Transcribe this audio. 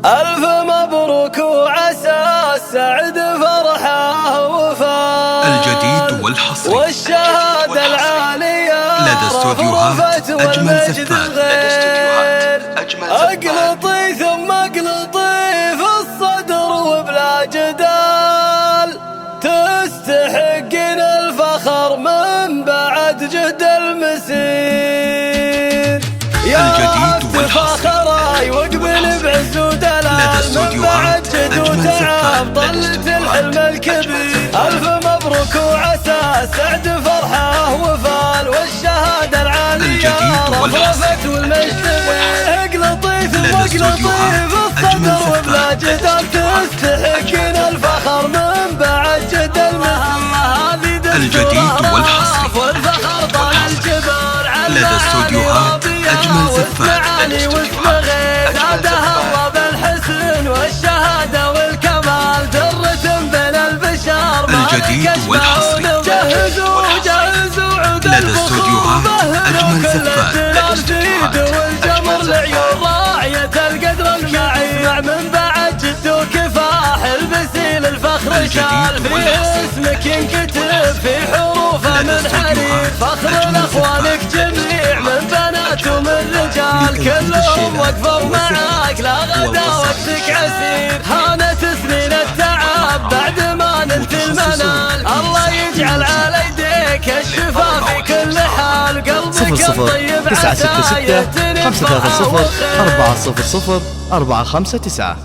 ألف مبروك وعسى السعد فرحه وفاء الجديد والحصري والشهادة العالية لدى استوديوهات أجمل زفات. أقلطي ثم أقلطي في الصدر وبلا جدال، تستحقين الفخر من بعد جهد المسير. الجديد والحصري وقبل بعز ودلال لدى استوديوهات أجمل زفات. ضلت الحلم الكبير. ألف مبروك وعسى السعد فرحه وفال والشهادة العالية رفرفت والمجتمع. اقلطي ثم اقلطي في الصدر وبلا جدال، تستحقين الفخر من بعد جهد المسير. الجديد والحصري والفخر طال الجبال لدى استوديوهات أجمل زفات. زادها الله بالحسن والشهادة والكمال، درة بين البشر الجديد والحصري جهزوا عود لدى استوديوهات أجمل زفات. والجمر لعيون راعية القدر المعي، من بعد جد وكفاح البسيل الفخر شال، في اسمك ينكتب في حروفه من حرير. فخر لاخوانك جميع من بنات ومن رجال، كلهم وقفوا معاك لا غدا وقتك عسير. هانت سنين التعب بعد ما نلت المنال، الله يجعل على يديك الشفا في كل حال. قلبك الطيب 966 530 400 459.